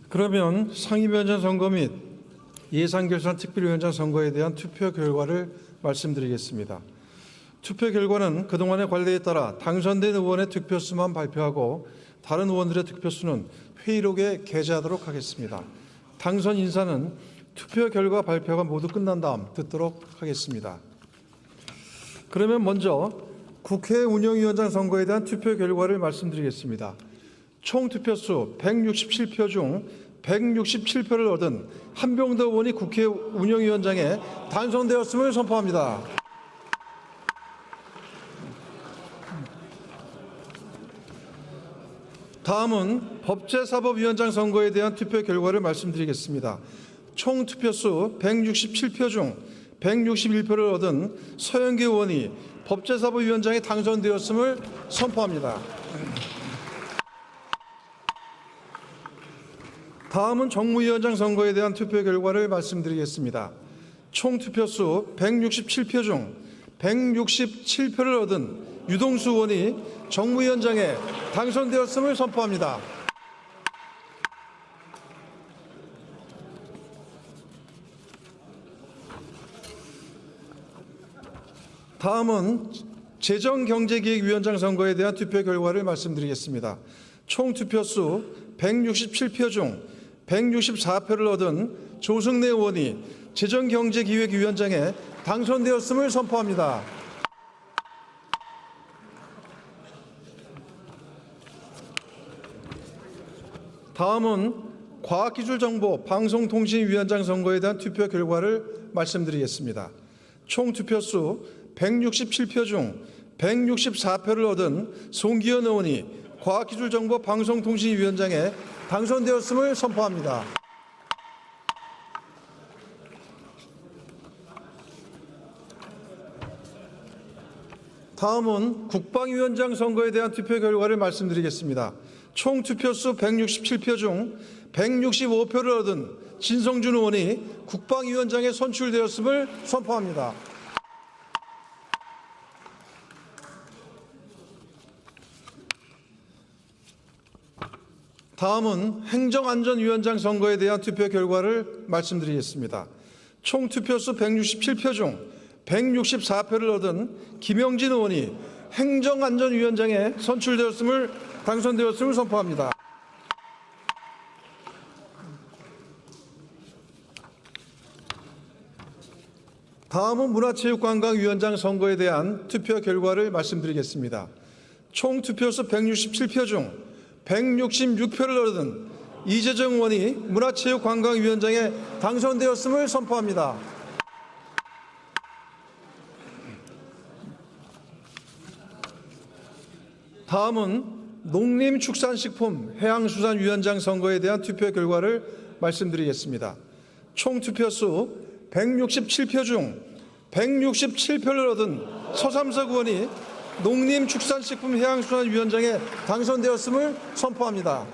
그러면 상임위원장 선거 및 예산결산특별위원장 선거에 대한 투표 결과를 말씀드리겠습니다. 투표 결과는 그동안의 관례에 따라 당선된 의원의 득표수만 발표하고 다른 의원들의 득표수는 회의록에 게재하도록 하겠습니다. 당선 인사는 투표 결과 발표가 모두 끝난 다음 듣도록 하겠습니다. 그러면 먼저 국회 운영위원장 선거에 대한 투표 결과를 말씀드리겠습니다. 총 투표수 167표 중 167표를 얻은 한병더 의원이 국회 운영위원장에 당선되었음을 선포합니다. 다음은 법제사법위원장 선거에 대한 투표 결과를 말씀드리겠습니다. 총 투표수 167표 중 161표를 얻은 서영교 의원이 법제사법위원장에 당선되었음을 선포합니다. 다음은 정무위원장 선거에 대한 투표 결과를 말씀드리겠습니다. 총 투표수 167표 중 167표를 얻은 유동수 의원이 정무위원장에 당선되었음을 선포합니다. 다음은 재정경제기획위원장 선거에 대한 투표 결과를 말씀드리겠습니다. 총 투표수 167표 중 164표를 얻은 조승래 의원이 재정경제기획위원장에 당선되었음을 선포합니다. 다음은 과학기술정보 방송통신위원장 선거에 대한 투표 결과를 말씀드리겠습니다. 총 투표수 167표 중 164표를 얻은 송기현 의원이 과학기술정보 방송통신위원장에 당선되었음을 선포합니다. 다음은 국방위원장 선거에 대한 투표 결과를 말씀드리겠습니다. 총 투표수 167표 중 165표를 얻은 진성준 의원이 국방위원장에 선출되었음을 선포합니다. 다음은 행정안전위원장 선거에 대한 투표 결과를 말씀드리겠습니다. 총 투표수 167표 중 164표를 얻은 김영진 의원이 행정안전위원장에 당선되었음을 선포합니다. 다음은 문화체육관광위원장 선거에 대한 투표 결과를 말씀드리겠습니다. 총 투표수 167표 중 166표를 얻은 이재정 의원이 문화체육관광위원장에 당선되었음을 선포합니다. 다음은 농림축산식품 해양수산위원장 선거에 대한 투표 결과를 말씀드리겠습니다. 총 투표수 167표 중 167표를 얻은 서삼석 의원이 농림축산식품 해양수산위원장에 당선되었음을 선포합니다.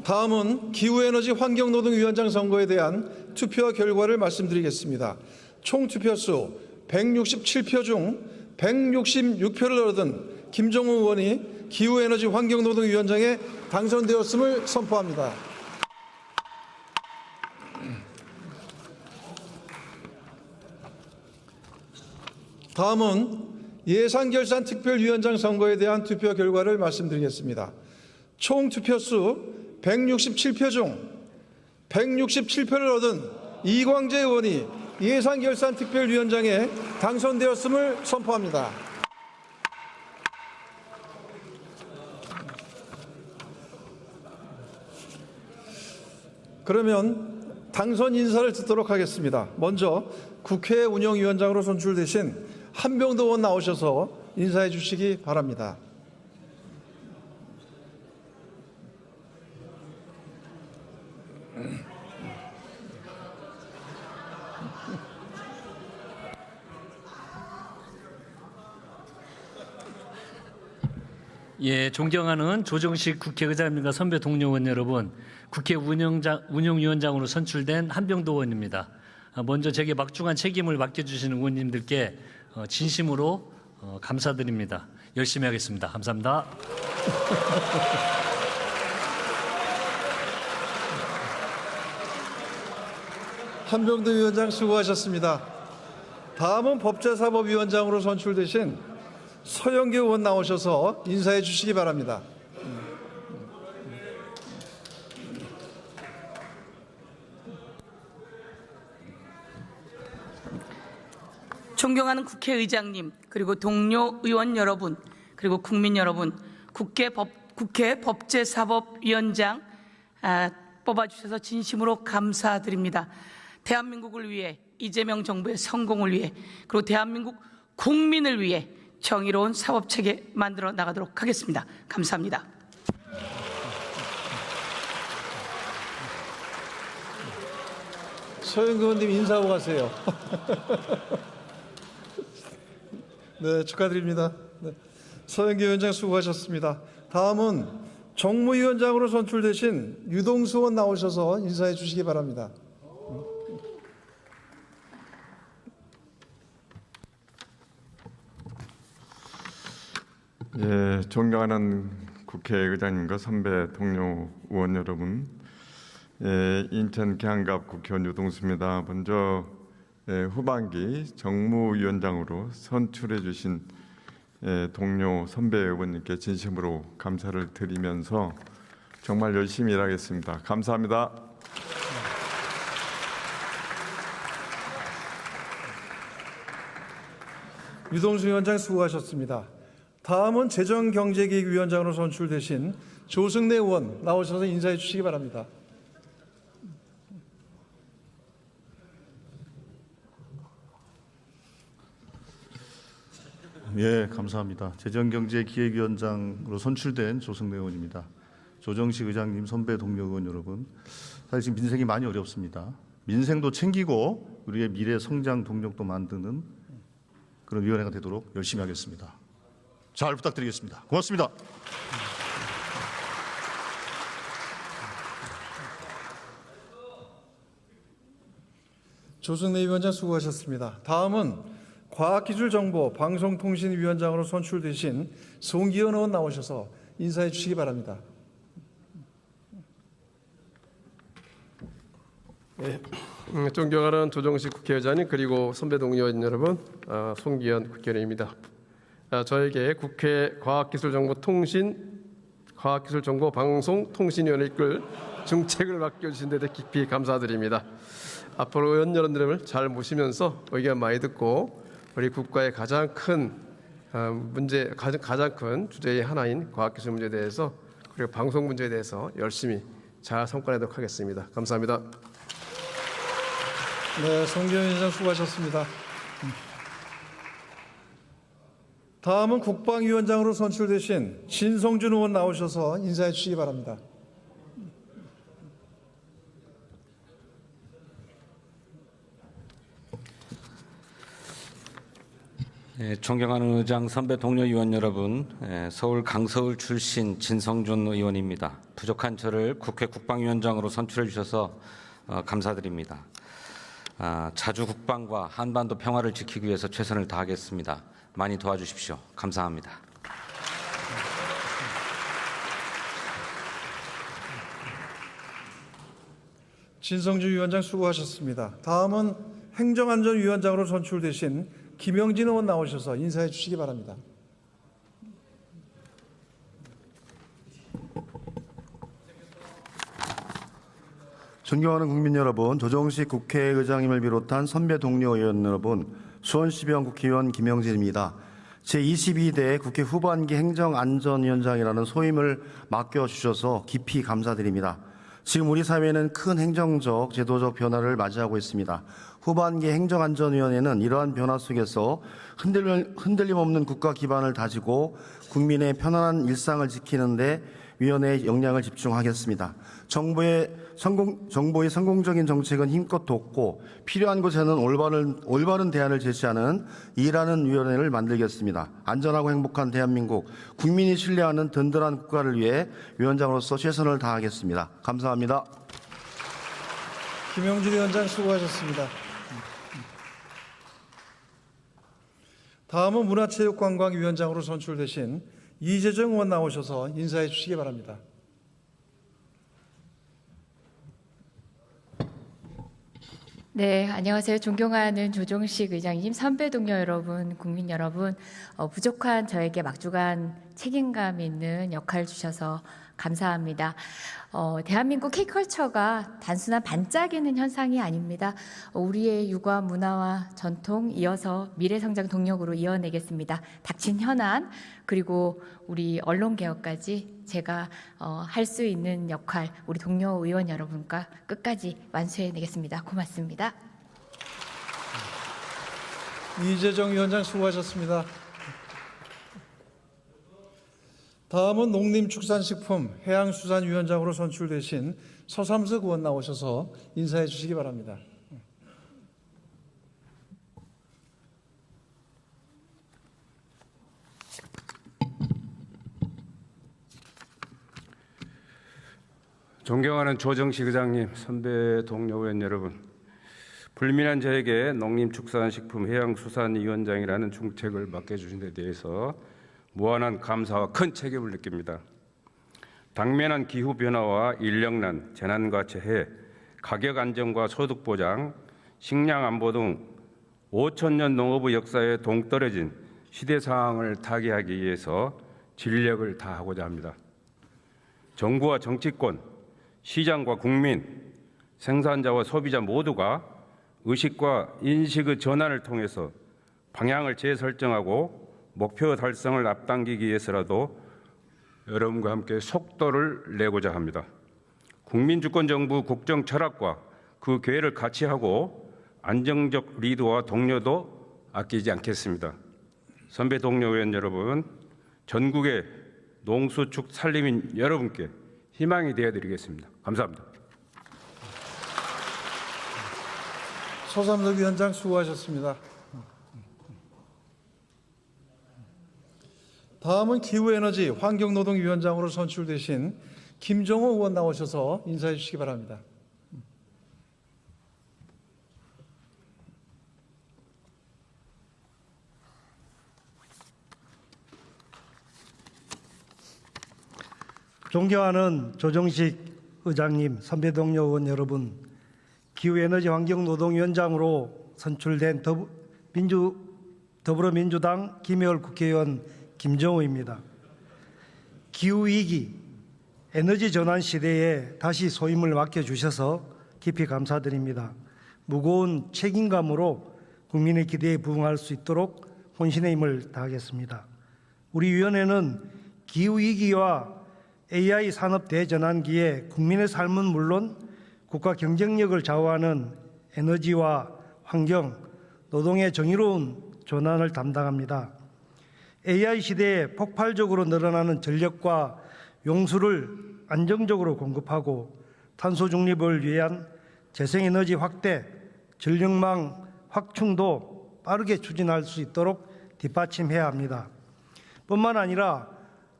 다음은 기후에너지 환경노동위원장 선거에 대한 투표 결과를 말씀드리겠습니다. 총 투표수 167표 중 166표를 얻은 김종우 의원이 기후에너지 환경노동위원장에 당선되었음을 선포합니다. 다음은 예산결산특별위원장 선거에 대한 투표 결과를 말씀드리겠습니다. 총 투표수 167표 중 167표를 얻은 이광재 의원이 예산결산특별위원장에 당선되었음을 선포합니다. 그러면 당선 인사를 듣도록 하겠습니다. 먼저 국회 운영위원장으로 선출되신 한병더 의원 나오셔서 인사해 주시기 바랍니다. 예, 존경하는 조정식 국회의장님과 선배 동료 의원 여러분, 국회 운영위원장으로 선출된 한병더 의원입니다. 먼저 제게 막중한 책임을 맡겨주시는 의원님들께 진심으로 감사드립니다. 열심히 하겠습니다. 감사합니다. 한병도 위원장 수고하셨습니다. 다음은 법제사법위원장으로 선출되신 서영교 의원 나오셔서 인사해 주시기 바랍니다. 존경하는 국회의장님, 그리고 동료 의원 여러분, 그리고 국민 여러분, 국회 법제사법위원장 뽑아주셔서 진심으로 감사드립니다. 대한민국을 위해, 이재명 정부의 성공을 위해, 그리고 대한민국 국민을 위해 정의로운 사법체계 만들어 나가도록 하겠습니다. 감사합니다. 서영교 의원님 인사하고 가세요. 네, 축하드립니다. 네, 서영교 위원장 수고하셨습니다. 다음은 정무위원장으로 선출되신 유동수 의원 나오셔서 인사해 주시기 바랍니다. 예, 존경하는 국회의장님과 선배 동료 의원 여러분, 인천 계양갑 국회의원 유동수입니다. 먼저 후반기 정무위원장으로 선출해 주신 동료 선배 의원님께 진심으로 감사를 드리면서 정말 열심히 일하겠습니다. 감사합니다. 유동수 위원장 수고하셨습니다. 다음은 재정경제기획위원장으로 선출되신 조승래 의원 나오셔서 인사해 주시기 바랍니다. 예, 감사합니다. 재정경제기획위원장으로 선출된 조승래 의원입니다. 조정식 의장님, 선배 동료 의원 여러분, 사실 지금 민생이 많이 어렵습니다. 민생도 챙기고 우리의 미래 성장 동력도 만드는 그런 위원회가 되도록 열심히 하겠습니다. 잘 부탁드리겠습니다. 고맙습니다. 조승래 위원장 수고하셨습니다. 다음은 과학기술정보 방송통신위원장으로 선출되신 송기현 의원 나오셔서 인사해 주시기 바랍니다. 네, 존경하는 조정식 국회의장님 그리고 선배 동료 여러분, 송기현 국회의원입니다. 저에게 국회 과학기술정보방송통신위원회 이끌 중책을 맡겨주신 데 깊이 감사드립니다. 앞으로 의원 여러분들을 잘 모시면서 의견 많이 듣고 우리 국가의 가장 큰 주제의 하나인 과학기술 문제에 대해서 그리고 방송 문제에 대해서 열심히 잘 성과내도록 하겠습니다. 감사합니다. 네, 송기현 위원장 수고하셨습니다. 다음은 국방위원장으로 선출되신 진성준 의원 나오셔서 인사해 주시기 바랍니다. 존경하는 의장 선배 동료 의원 여러분, 서울 강서울 출신 진성준 의원입니다. 부족한 저를 국회 국방위원장으로 선출해 주셔서 감사드립니다. 자주 국방과 한반도 평화를 지키기 위해서 최선을 다하겠습니다. 많이 도와주십시오. 감사합니다. 진성준 위원장 수고하셨습니다. 다음은 행정안전위원장으로 선출되신 김영진 의원 나오셔서 인사해 주시기 바랍니다. 존경하는 국민 여러분, 조정식 국회의장님을 비롯한 선배 동료 의원 여러분, 수원시병 국회의원 김영진입니다. 제22대 국회 후반기 행정안전위원장이라는 소임을 맡겨주셔서 깊이 감사드립니다. 지금 우리 사회는 큰 행정적, 제도적 변화를 맞이하고 있습니다. 후반기 행정안전위원회는 이러한 변화 속에서 흔들림 없는 국가 기반을 다지고 국민의 편안한 일상을 지키는 데 위원회의 역량을 집중하겠습니다. 정부의 성공적인 정책은 힘껏 돕고 필요한 곳에는 올바른 대안을 제시하는 일하는 위원회를 만들겠습니다. 안전하고 행복한 대한민국, 국민이 신뢰하는 든든한 국가를 위해 위원장으로서 최선을 다하겠습니다. 감사합니다. 김영진 위원장 수고하셨습니다. 다음은 문화체육관광위원장으로 선출되신 이재정 의원 나오셔서 인사해 주시기 바랍니다. 네, 안녕하세요. 존경하는 조정식 의장님, 선배 동료 여러분, 국민 여러분, 부족한 저에게 막중한 책임감 있는 역할 주셔서 감사합니다. 대한민국 K컬처가 단순한 반짝이는 현상이 아닙니다. 우리의 유과 문화와 전통 이어서 미래성장 동력으로 이어내겠습니다. 닥친 현안 그리고 우리 언론개혁까지 제가 할 수 있는 역할 우리 동료 의원 여러분과 끝까지 완수해내겠습니다. 고맙습니다. 이재정 위원장 수고하셨습니다. 다음은 농림축산식품 해양수산위원장으로 선출되신 서삼석 의원 나오셔서 인사해 주시기 바랍니다. 존경하는 조정식 의장님, 선배 동료 의원 여러분, 불민한 저에게 농림축산식품 해양수산위원장이라는 중책을 맡겨주신 데 대해서 무한한 감사와 큰 책임을 느낍니다. 당면한 기후변화와 인력난, 재난과 재해, 가격 안정과 소득 보장, 식량 안보 등 5,000년 농업의 역사에 동떨어진 시대 상황을 타개하기 위해서 진력을 다하고자 합니다. 정부와 정치권, 시장과 국민, 생산자와 소비자 모두가 의식과 인식의 전환을 통해서 방향을 재설정하고 목표 달성을 앞당기기 위해서라도 여러분과 함께 속도를 내고자 합니다. 국민주권정부 국정 철학과 그 계획을 같이 하고 안정적 리드와 동료도 아끼지 않겠습니다. 선배 동료 의원 여러분, 전국의 농수축 살림인 여러분께 희망이 되어드리겠습니다. 감사합니다. 서삼석 위원장 수고하셨습니다. 다음은 기후에너지 환경노동위원장으로 선출되신 김정호 의원 나오셔서 인사해 주시기 바랍니다. 존경하는 조정식 의장님, 선배 동료 의원 여러분, 기후에너지 환경노동위원장으로 선출된 더불어민주당 김혜월 국회의원 김정호입니다. 기후위기, 에너지 전환 시대에 다시 소임을 맡겨주셔서 깊이 감사드립니다. 무거운 책임감으로 국민의 기대에 부응할 수 있도록 혼신의 힘을 다하겠습니다. 우리 위원회는 기후위기와 AI 산업 대전환기에 국민의 삶은 물론 국가 경쟁력을 좌우하는 에너지와 환경, 노동의 정의로운 전환을 담당합니다. AI 시대에 폭발적으로 늘어나는 전력과 용수를 안정적으로 공급하고 탄소 중립을 위한 재생에너지 확대, 전력망 확충도 빠르게 추진할 수 있도록 뒷받침해야 합니다. 뿐만 아니라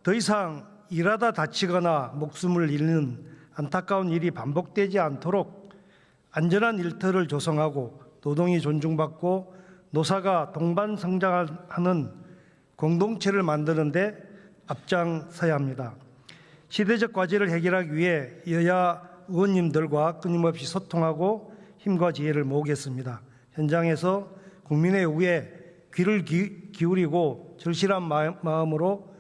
더 이상 일하다 다치거나 목숨을 잃는 안타까운 일이 반복되지 않도록 안전한 일터를 조성하고 노동이 존중받고 노사가 동반 성장하는 공동체를 만드는 데 앞장서야 합니다. 시대적 과제를 해결하기 위해 여야 의원님들과 끊임없이 소통하고 힘과 지혜를 모으겠습니다. 현장에서 국민의 요구에 귀를 기울이고 절실한 마음으로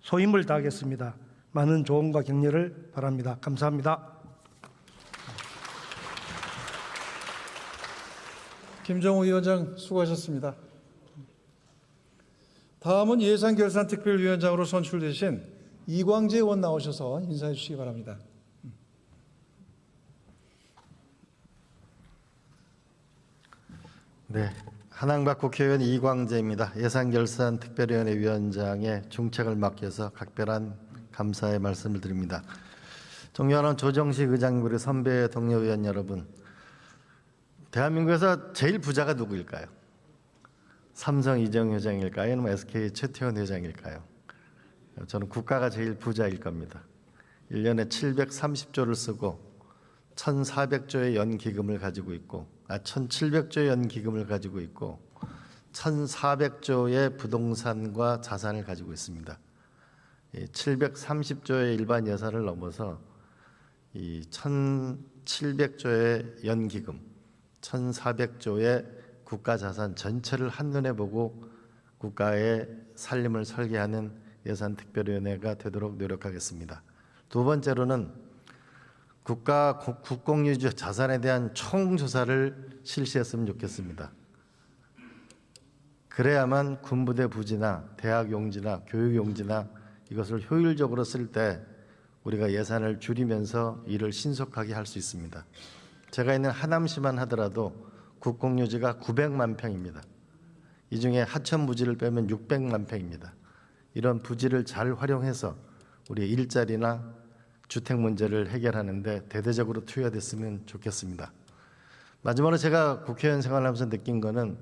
소임을 다하겠습니다. 많은 조언과 격려를 바랍니다. 감사합니다. 김정호 위원장 수고하셨습니다. 다음은 예산결산특별위원장으로 선출되신 이광재 의원 나오셔서 인사해 주시기 바랍니다. 네, 한항박 국회의원 이광재입니다. 예산결산특별위원회 위원장의 중책을 맡겨서 각별한 감사의 말씀을 드립니다. 존경하는 조정식 의장님, 그리고 선배 동료 의원 여러분, 대한민국에서 제일 부자가 누구일까요? 삼성 이재용 회장일까요? 아니면 SK 최태원 회장일까요? 저는 국가가 제일 부자일 겁니다. 1년에 730조를 쓰고 1,400조의 연기금을 가지고 있고 1,700조의 연기금을 가지고 있고 1,400조의 부동산과 자산을 가지고 있습니다. 730조의 일반 예산을 넘어서 이 1,700조의 연기금, 1,400조의 국가 자산 전체를 한눈에 보고 국가의 살림을 설계하는 예산특별위원회가 되도록 노력하겠습니다. 두 번째로는 국가 국공유지 자산에 대한 총조사를 실시했으면 좋겠습니다. 그래야만 군부대 부지나 대학 용지나 교육 용지나 이것을 효율적으로 쓸 때 우리가 예산을 줄이면서 일을 신속하게 할 수 있습니다. 제가 있는 하남시만 하더라도 국공유지가 900만 평입니다. 이 중에 하천 부지를 빼면 600만 평입니다. 이런 부지를 잘 활용해서 우리 일자리나 주택 문제를 해결하는 데 대대적으로 투여됐으면 좋겠습니다. 마지막으로 제가 국회의원 생활하면서 느낀 거는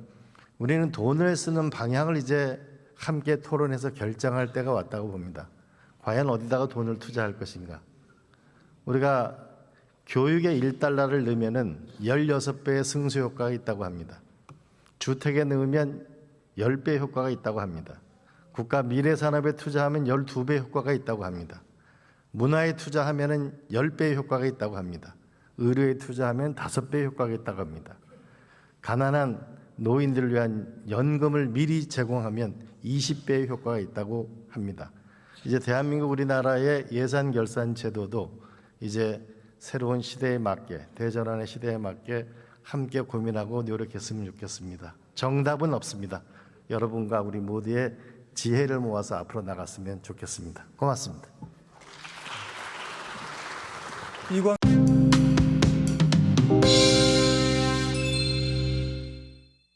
우리는 돈을 쓰는 방향을 이제 함께 토론해서 결정할 때가 왔다고 봅니다. 과연 어디다가 돈을 투자할 것인가? 우리가 교육에 1달러를 넣으면 16배의 승수 효과가 있다고 합니다. 주택에 넣으면 10배 효과가 있다고 합니다. 국가 미래산업에 투자하면 12배 효과가 있다고 합니다. 문화에 투자하면 10배의 효과가 있다고 합니다. 의료에 투자하면 5배의 효과가 있다고 합니다. 가난한 노인들을 위한 연금을 미리 제공하면 20배의 효과가 있다고 합니다. 이제 대한민국 우리나라의 예산 결산 제도도 이제 새로운 시대에 맞게, 대전환의 시대에 맞게 함께 고민하고 노력했으면 좋겠습니다. 정답은 없습니다. 여러분과 우리 모두의 지혜를 모아서 앞으로 나갔으면 좋겠습니다. 고맙습니다. 이광